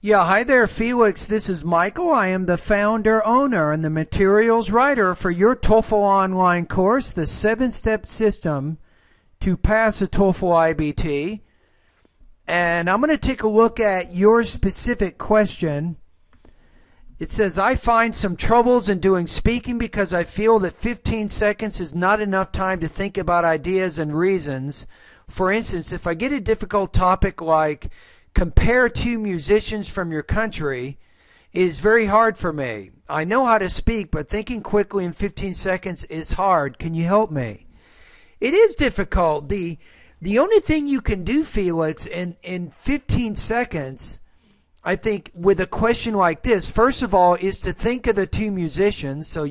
Yeah, hi there, Felix. This is Michael. I am the founder, owner, and the materials writer for your TOEFL online course, the 7-step system to pass a TOEFL IBT. And I'm going to take a look at your specific question. It says, I find some troubles in doing speaking because I feel that 15 seconds is not enough time to think about ideas and reasons. For instance, if I get a difficult topic like compare two musicians from your country, it is very hard for me. I know how to speak, but thinking quickly in 15 seconds is hard. Can you help me? It is difficult. The only thing you can do, Felix, in 15 seconds, I think, with a question like this, first of all, is to think of the two musicians. So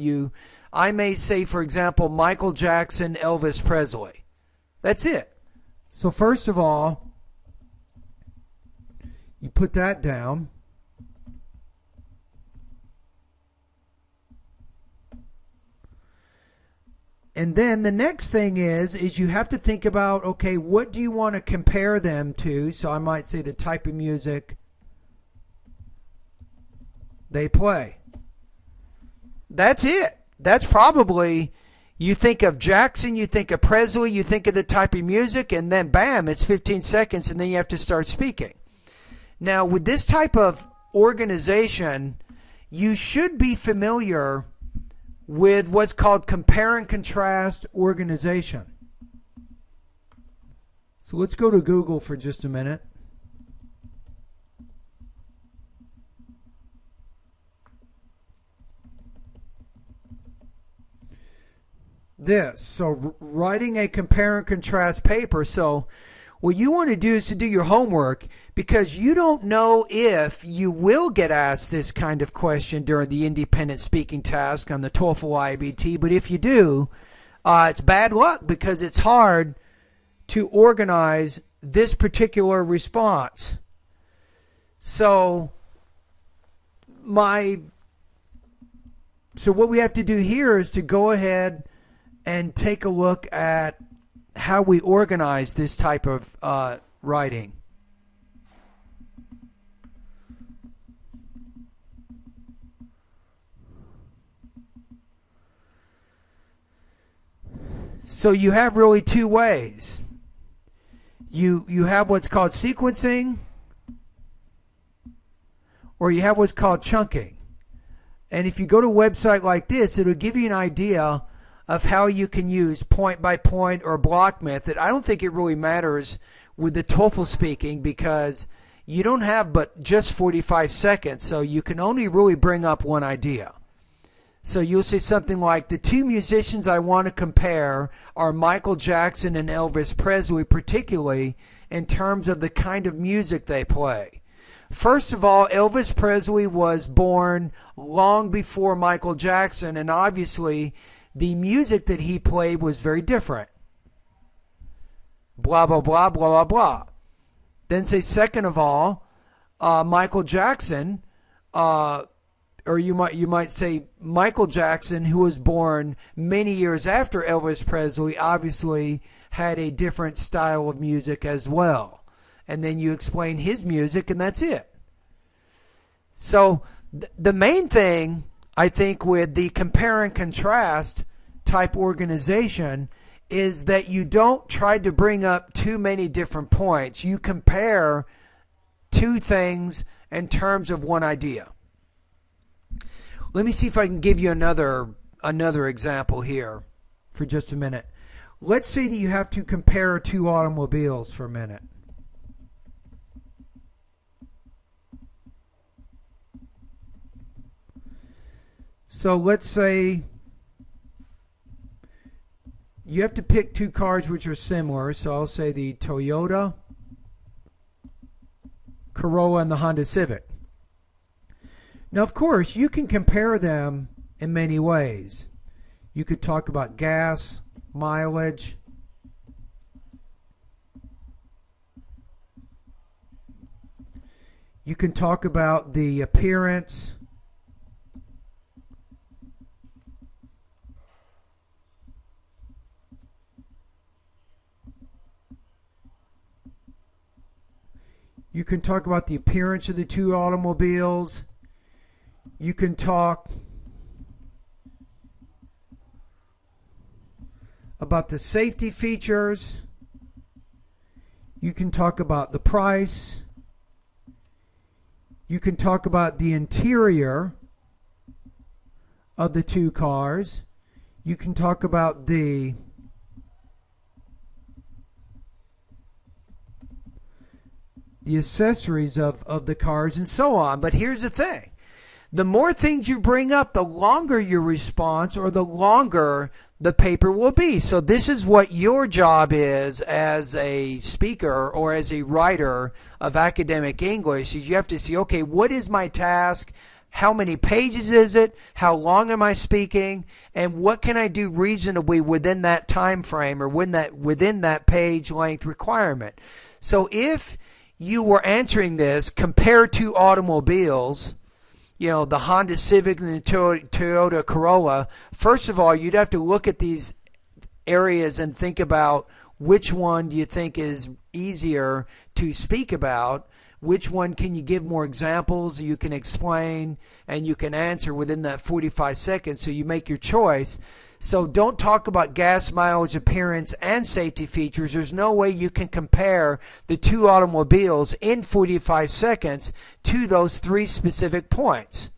I may say, for example, Michael Jackson, Elvis Presley. That's it. So first of all, you put that down. And then the next thing is you have to think about, okay, what do you want to compare them to? So I might say the type of music they play. That's it. That's probably, you think of Jackson, you think of Presley, you think of the type of music, and then bam, it's 15 seconds, and then you have to start speaking. Now, with this type of organization, you should be familiar with what's called compare and contrast organization. So let's go to Google for just a minute. So writing a compare and contrast paper. So what you want to do is to do your homework, because you don't know if you will get asked this kind of question during the independent speaking task on the TOEFL IBT. But if you do, it's bad luck, because it's hard to organize this particular response. So what we have to do here is to go ahead and take a look at how we organize this type of writing. So you have really two ways. You have what's called sequencing, or you have what's called chunking. And if you go to a website like this, it'll give you an idea of how you can use point by point or block method. I don't think it really matters with the TOEFL speaking, because you don't have but just 45 seconds, so you can only really bring up one idea. So you'll say something like, the two musicians I want to compare are Michael Jackson and Elvis Presley, particularly in terms of the kind of music they play. First of all, Elvis Presley was born long before Michael Jackson, and obviously the music that he played was very different. Blah, blah, blah, blah, blah, blah. Then say, second of all, Michael Jackson, or you might say Michael Jackson, who was born many years after Elvis Presley, obviously had a different style of music as well. And then you explain his music, and that's it. So the main thing, I think, with the compare and contrast type organization is that you don't try to bring up too many different points. You compare two things in terms of one idea. Let me see if I can give you another example here for just a minute. Let's say that you have to compare two automobiles for a minute. So let's say you have to pick two cars which are similar. So I'll say the Toyota Corolla and the Honda Civic. Now, of course, you can compare them in many ways. You could talk about gas, mileage. You can talk about the appearance. You can talk about the appearance of the two automobiles. You can talk about the safety features. You can talk about the price. You can talk about the interior of the two cars. You can talk about the accessories of the cars and so on. But here's the thing. The more things you bring up, the longer your response or the longer the paper will be. So this is what your job is as a speaker or as a writer of academic English. Is you have to see, okay, what is my task? How many pages is it? How long am I speaking? And what can I do reasonably within that time frame or within that page length requirement? So if you were answering this, compare two automobiles, you know, the Honda Civic and the Toyota Corolla, first of all, you'd have to look at these areas and think about which one do you think is easier to speak about, which one can you give more examples you can explain and you can answer within that 45 seconds, so you make your choice. So don't talk about gas mileage, appearance, and safety features. There's no way you can compare the two automobiles in 45 seconds to those three specific points.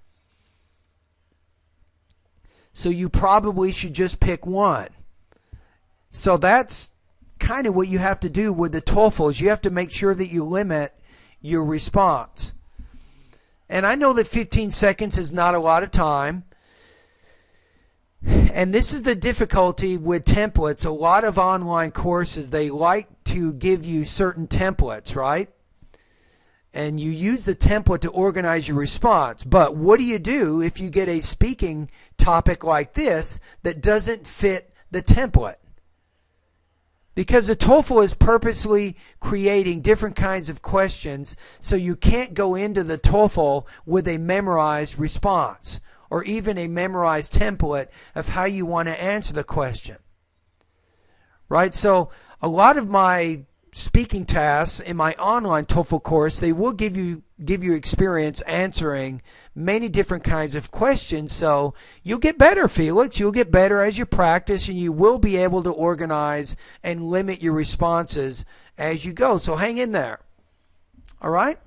So you probably should just pick one. So that's kind of what you have to do with the TOEFL, is you have to make sure that you limit your response. And I know that 15 seconds is not a lot of time. And this is the difficulty with templates. A lot of online courses, they like to give you certain templates, right? And you use the template to organize your response. But what do you do if you get a speaking topic like this that doesn't fit the template? Because the TOEFL is purposely creating different kinds of questions, so you can't go into the TOEFL with a memorized response or even a memorized template of how you want to answer the question. Right? So a lot of my speaking tasks in my online TOEFL course, they will give you experience answering many different kinds of questions. So you'll get better, Felix. You'll get better as you practice, and you will be able to organize and limit your responses as you go. So hang in there. All right?